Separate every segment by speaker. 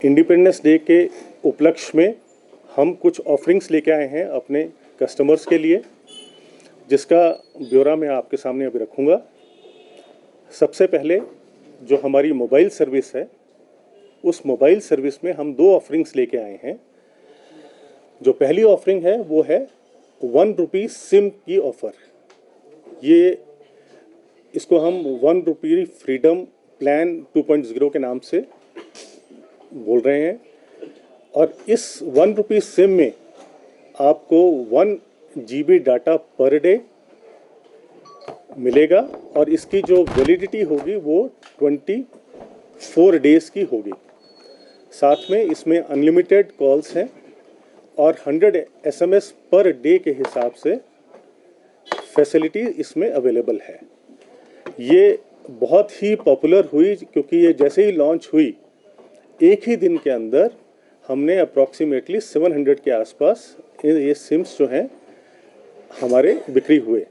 Speaker 1: Independence day के उपलक्ष्य में हम कुछ ऑफरिंग्स लेके आए हैं अपने कस्टमर्स के लिए, जिसका ब्यौरा मैं आपके सामने अभी रखूँगा। सबसे पहले जो हमारी मोबाइल सर्विस है, उस मोबाइल सर्विस में हम दो ऑफरिंग्स लेके आए हैं। जो पहली ऑफरिंग है वो है ₹1 सिम की ऑफ़र। इसको हम ₹1 फ्रीडम प्लान 2.0 के नाम से बोल रहे हैं। और इस ₹1 सिम में आपको 1 GB डाटा पर डे मिलेगा और इसकी जो वैलिडिटी होगी वो 24 डेज़ की होगी। साथ में इसमें अनलिमिटेड कॉल्स हैं और 100 SMS पर डे के हिसाब से फैसिलिटी इसमें अवेलेबल है। ये बहुत ही पॉपुलर हुई क्योंकि ये जैसे ही लॉन्च हुई, एक ही दिन के अंदर हमने अप्रॉक्सीमेटली 700 के आसपास ये सिम्स जो हैं हमारे बिक्री हुए।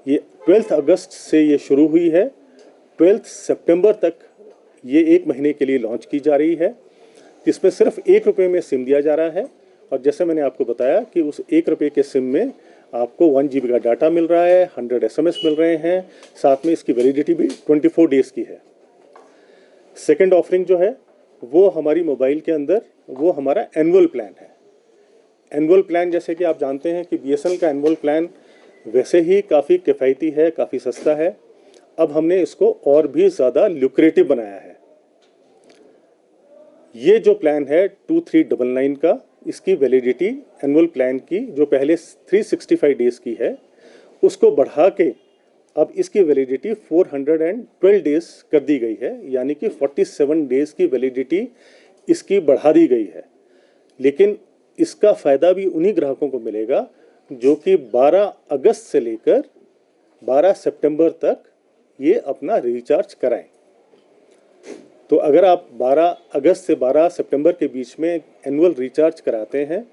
Speaker 1: ये 12 अगस्त से ये शुरू हुई है। 12 सितंबर तक ये 1 महीने के लिए लॉन्च की जा रही है, जिसमें सिर्फ ₹1 में सिम दिया जा रहा है। और जैसे मैंने आपको बताया कि उस ₹1 के सिम में आपको 1 GB का डाटा मिल रहा है, 100 SMS मिल रहे हैं, साथ में इसकी वैलिडिटी भी 24 डेज़ की है। सेकेंड ऑफरिंग जो है वो हमारी मोबाइल के अंदर वो हमारा एनुअल प्लान है। एनुअल प्लान जैसे कि आप जानते हैं कि BSNL का एनुअल प्लान वैसे ही काफ़ी किफ़ायती है, काफ़ी सस्ता है। अब हमने इसको और भी ज़्यादा ल्यूक्रेटिव बनाया है। ये जो प्लान है 2399 का, इसकी वैलिडिटी एनुअल प्लान की जो पहले 365 डेज़ की है, उसको बढ़ा के अब इसकी वैलिडिटी 412 डेज़ कर दी गई है, यानी कि 47 डेज़ की वैलिडिटी इसकी बढ़ा दी गई है। लेकिन इसका फ़ायदा भी उन्हीं ग्राहकों को मिलेगा जो कि 12 अगस्त से लेकर 12 सितंबर तक ये अपना रिचार्ज कराएं। तो अगर आप 12 अगस्त से 12 सितंबर के बीच में एनुअल रिचार्ज कराते हैं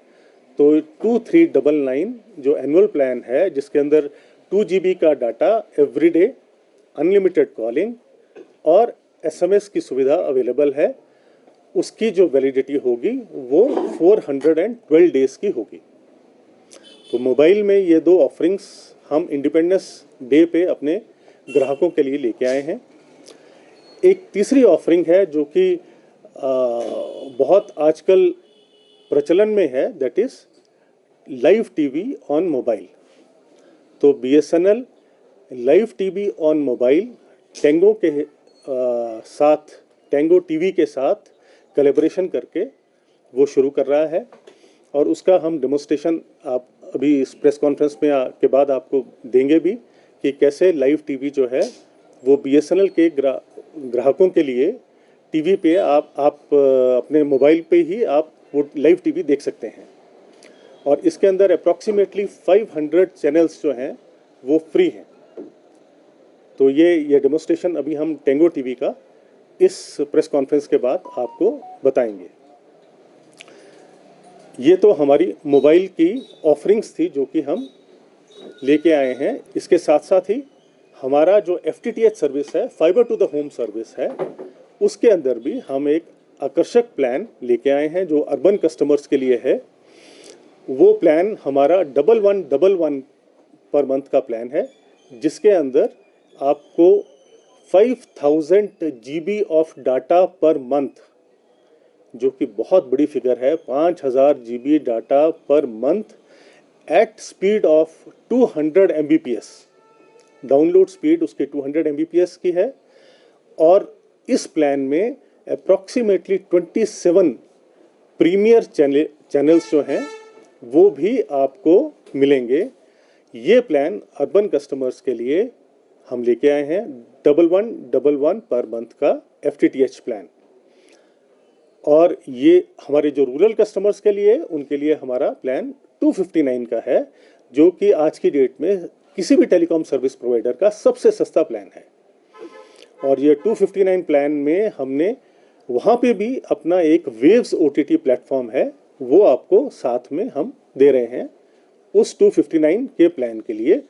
Speaker 1: तो 2399 जो एनुअल प्लान है, जिसके अंदर 2 GB का डाटा एवरीडे, अनलिमिटेड कॉलिंग और SMS की सुविधा अवेलेबल है, उसकी जो वैलिडिटी होगी वो 412 डेज़ की होगी। तो मोबाइल में ये दो ऑफरिंग्स हम इंडिपेंडेंस डे पे अपने ग्राहकों के लिए लेके आए हैं। एक तीसरी ऑफरिंग है जो कि बहुत आजकल प्रचलन में है, that is live TV on mobile. तो BSNL live TV on mobile Tengo के साथ, टेंगो टीवी के साथ कोलैबोरेशन करके वो शुरू कर रहा है और उसका हम डेमोन्स्ट्रेशन आप अभी इस प्रेस कॉन्फ्रेंस में के बाद आपको देंगे भी कि कैसे लाइव टीवी जो है वो BSNL के ग्राहकों के लिए टीवी पे आप अपने मोबाइल पे ही आप वो लाइव टीवी देख सकते हैं। और इसके अंदर अप्रॉक्सीमेटली 500 चैनल्स जो हैं वो फ्री हैं। तो ये डेमोन्स्ट्रेशन अभी हम टेंगो टीवी का इस प्रेस कॉन्फ्रेंस के बाद आपको बताएंगे। ये तो हमारी मोबाइल की ऑफरिंग्स थी जो कि हम लेके आए हैं। इसके साथ साथ ही हमारा जो FTTH सर्विस है, fibre to the home service है, उसके अंदर भी हम एक आकर्षक प्लान लेके आए हैं जो अर्बन कस्टमर्स के लिए है। वो प्लान हमारा 1111 पर मंथ का प्लान है, जिसके अंदर आपको 5000 GB of data per month, जो कि बहुत बड़ी फिगर है, 5000 GB data per month at speed of 200 Mbps। Download speed उसकी 200 Mbps की है। और इस प्लान में अप्रॉक्सीमेटली 27 प्रीमियर चैनल्स जो हैं वो भी आपको मिलेंगे। ये प्लान अर्बन कस्टमर्स के लिए हम लेके आए हैं 1111 पर मंथ का FTTH प्लान। और ये हमारे जो रूरल कस्टमर्स के लिए, उनके लिए हमारा प्लान 259 का है, जो कि आज की डेट में किसी भी टेलीकॉम सर्विस प्रोवाइडर का सबसे सस्ता प्लान है। और ये 259 प्लान में हमने वहाँ पे भी अपना एक वेव्स OTT प्लेटफॉर्म है, वो आपको साथ में हम दे रहे हैं उस 259 के प्लान के लिए।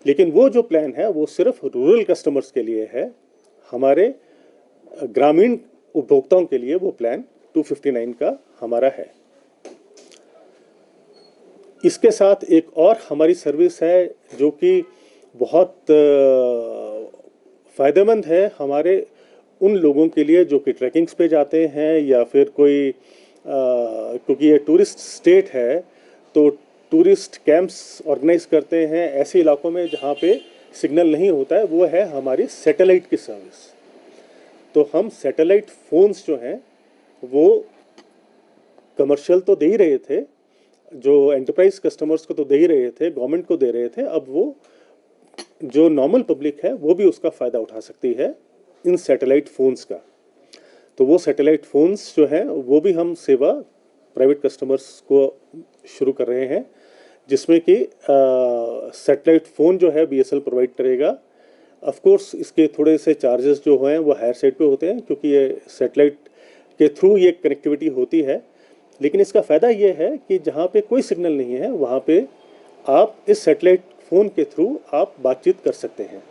Speaker 1: लेकिन वो जो प्लान है वो सिर्फ रूरल कस्टमर्स के लिए है। हमारे ग्रामीण उपभोक्ताओं के लिए वो प्लान 259 का हमारा है। इसके साथ एक और हमारी सर्विस है जो कि बहुत फ़ायदेमंद है हमारे उन लोगों के लिए जो कि ट्रैकिंग्स पे जाते हैं या फिर कोई क्योंकि ये टूरिस्ट स्टेट है तो टूरिस्ट कैंप्स ऑर्गेनाइज करते हैं ऐसे इलाकों में जहाँ पे सिग्नल नहीं होता है, वो है हमारी सैटेलाइट की सर्विस। तो हम सैटेलाइट फ़ोन्स जो हैं वो कमर्शियल तो दे ही रहे थे, जो एंटरप्राइज कस्टमर्स को तो दे ही रहे थे, गवर्नमेंट को दे रहे थे, अब वो जो नॉर्मल पब्लिक है वो भी उसका फ़ायदा उठा सकती है इन सैटेलाइट फ़ोन्स का। तो वो सैटेलाइट फ़ोन्स जो हैं वो भी हम सेवा प्राइवेट कस्टमर्स को शुरू कर रहे हैं, जिसमें कि सैटेलाइट फ़ोन जो है बीएसएनएल प्रोवाइड करेगा। ऑफ कोर्स इसके थोड़े से चार्जेस जो हैं वो हायर साइड पे होते हैं क्योंकि ये सैटेलाइट के थ्रू ये कनेक्टिविटी होती है, लेकिन इसका फ़ायदा ये है कि जहाँ पे कोई सिग्नल नहीं है वहाँ पे आप इस सैटेलाइट फ़ोन के थ्रू आप बातचीत कर सकते हैं।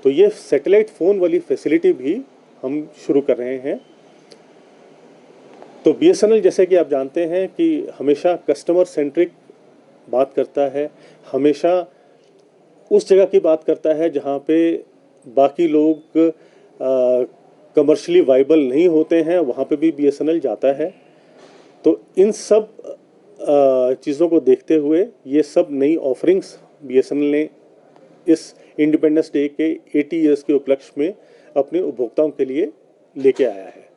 Speaker 1: तो ये सैटेलाइट फ़ोन वाली फैसिलिटी भी हम शुरू कर रहे हैं। तो बीएसएनएल जैसे कि आप जानते हैं कि हमेशा कस्टमर सेंट्रिक बात करता है, हमेशा उस जगह की बात करता है जहाँ पे बाकी लोग कमर्शियली वाइबल नहीं होते हैं, वहाँ पे भी बीएसएनएल जाता है। तो इन सब चीज़ों को देखते हुए ये सब नई ऑफरिंग्स बीएसएनएल ने इस इंडिपेंडेंस डे के 80 ईयर्स के उपलक्ष्य में अपने उपभोक्ताओं के लिए लेके आया है।